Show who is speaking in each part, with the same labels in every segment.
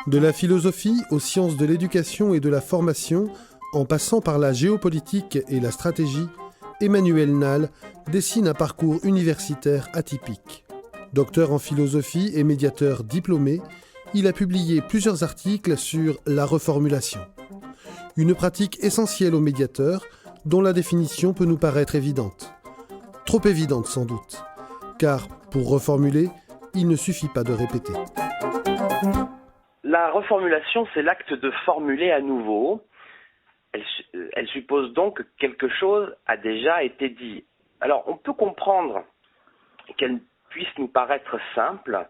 Speaker 1: De la philosophie aux sciences de l'éducation et de la formation, en passant par la géopolitique et la stratégie, Emmanuel Nal dessine un parcours universitaire atypique. Docteur en philosophie et médiateur diplômé, il a publié plusieurs articles sur la reformulation. Une pratique essentielle aux médiateurs, dont la définition peut nous paraître évidente. Trop évidente sans doute, car pour reformuler, il ne suffit pas de répéter.
Speaker 2: La reformulation, c'est l'acte de formuler à nouveau. Elle suppose donc que quelque chose a déjà été dit. Alors, on peut comprendre qu'elle puisse nous paraître simple.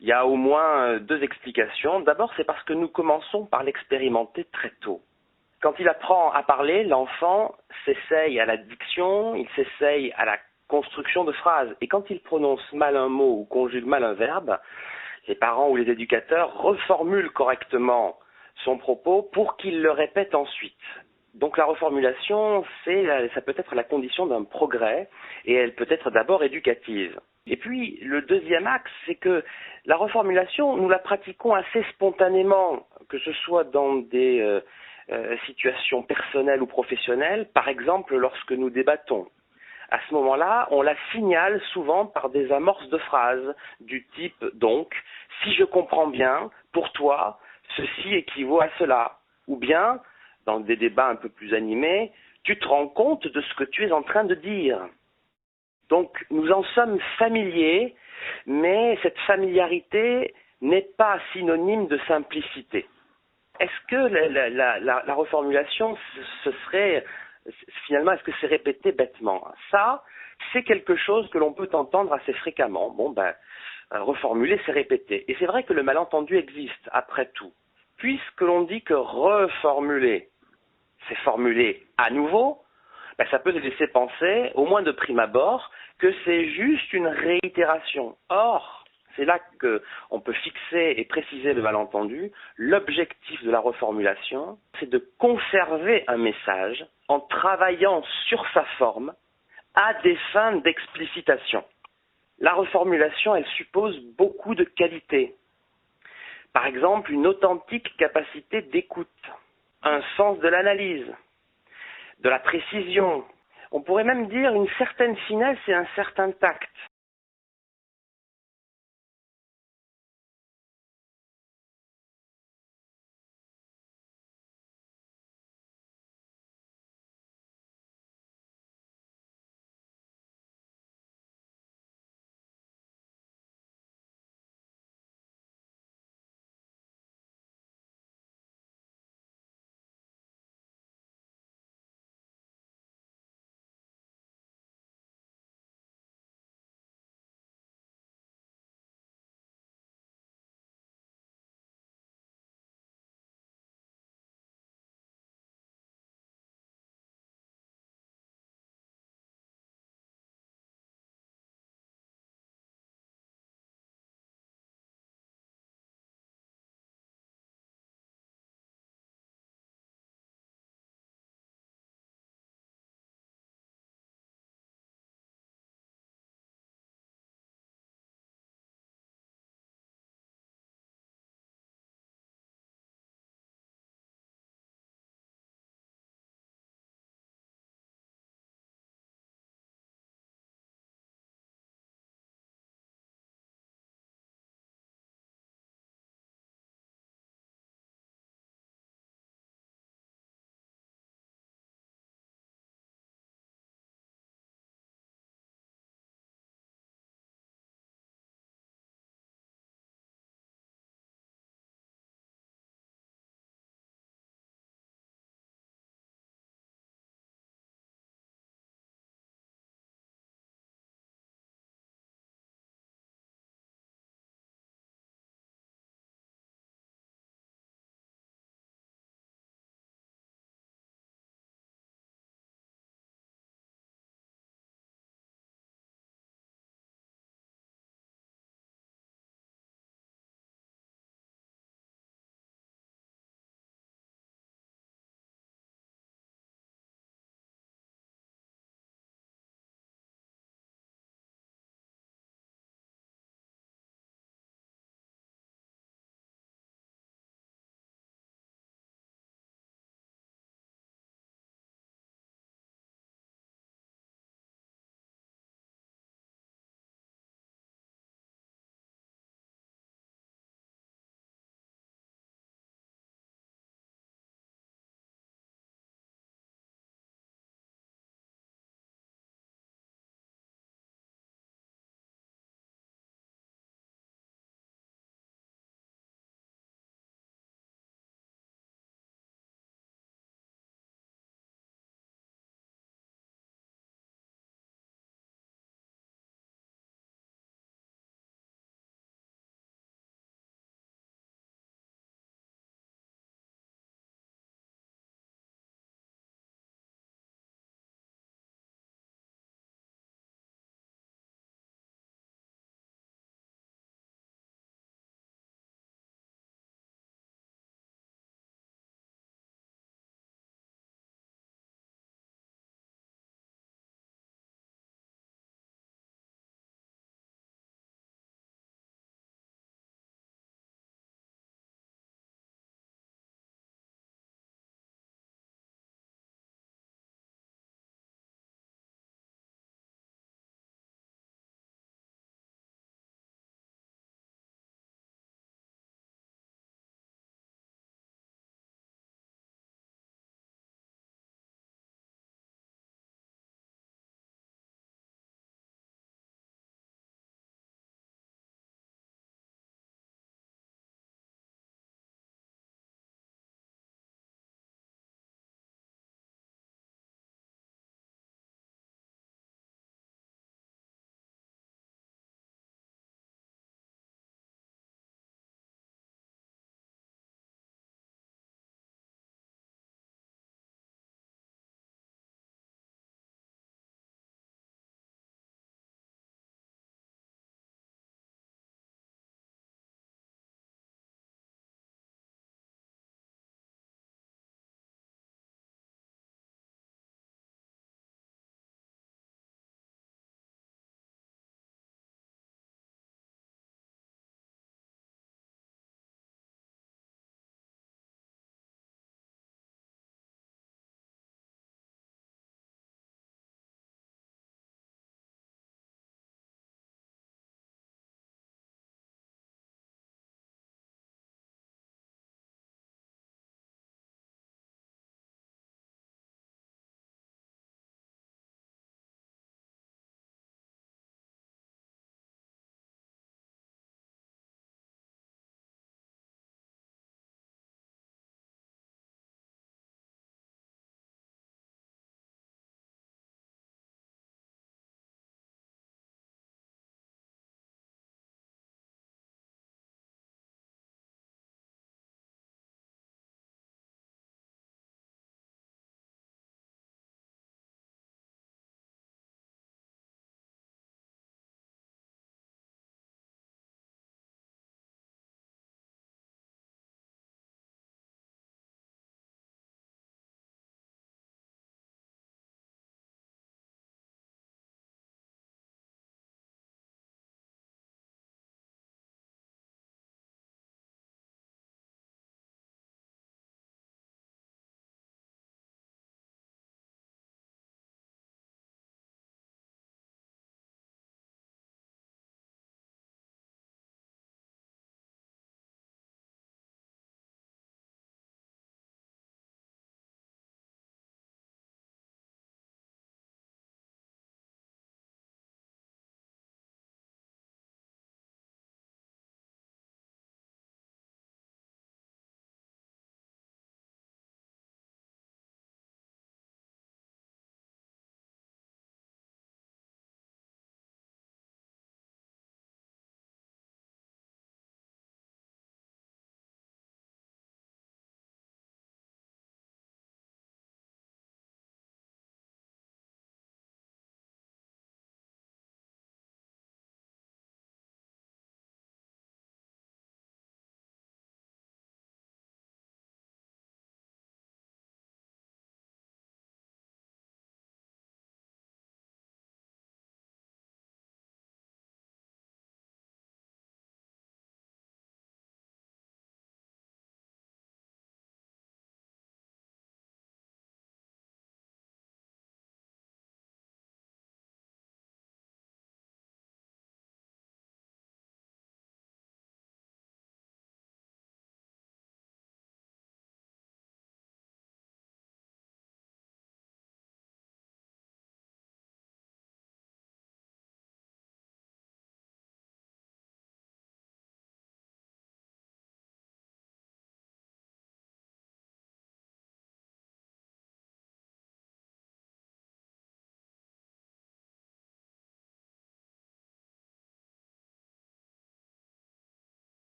Speaker 2: Il y a au moins deux explications. D'abord, c'est parce que nous commençons par l'expérimenter très tôt. Quand il apprend à parler, l'enfant s'essaye à la diction, il s'essaye à la construction de phrases. Et quand il prononce mal un mot ou conjugue mal un verbe, les parents ou les éducateurs reformulent correctement son propos pour qu'il le répète ensuite. Donc la reformulation, ça peut être la condition d'un progrès et elle peut être d'abord éducative. Et puis le deuxième axe, c'est que la reformulation, nous la pratiquons assez spontanément, que ce soit dans des situations personnelles ou professionnelles, par exemple lorsque nous débattons. À ce moment-là, on la signale souvent par des amorces de phrases du type « donc, si je comprends bien, pour toi, ceci équivaut à cela ». Ou bien, dans des débats un peu plus animés, « tu te rends compte de ce que tu es en train de dire ». Donc, nous en sommes familiers, mais cette familiarité n'est pas synonyme de simplicité. Est-ce que la reformulation, finalement, est-ce que c'est répété bêtement? Ça, c'est quelque chose que l'on peut entendre assez fréquemment. Reformuler, c'est répéter. Et c'est vrai que le malentendu existe, après tout. Puisque l'on dit que reformuler, c'est formuler à nouveau, ça peut laisser penser, au moins de prime abord, que c'est juste une réitération. Or, c'est là qu'on peut fixer et préciser le malentendu. L'objectif de la reformulation, c'est de conserver un message en travaillant sur sa forme à des fins d'explicitation. La reformulation, elle suppose beaucoup de qualités. Par exemple, une authentique capacité d'écoute, un sens de l'analyse, de la précision. On pourrait même dire une certaine finesse et un certain tact.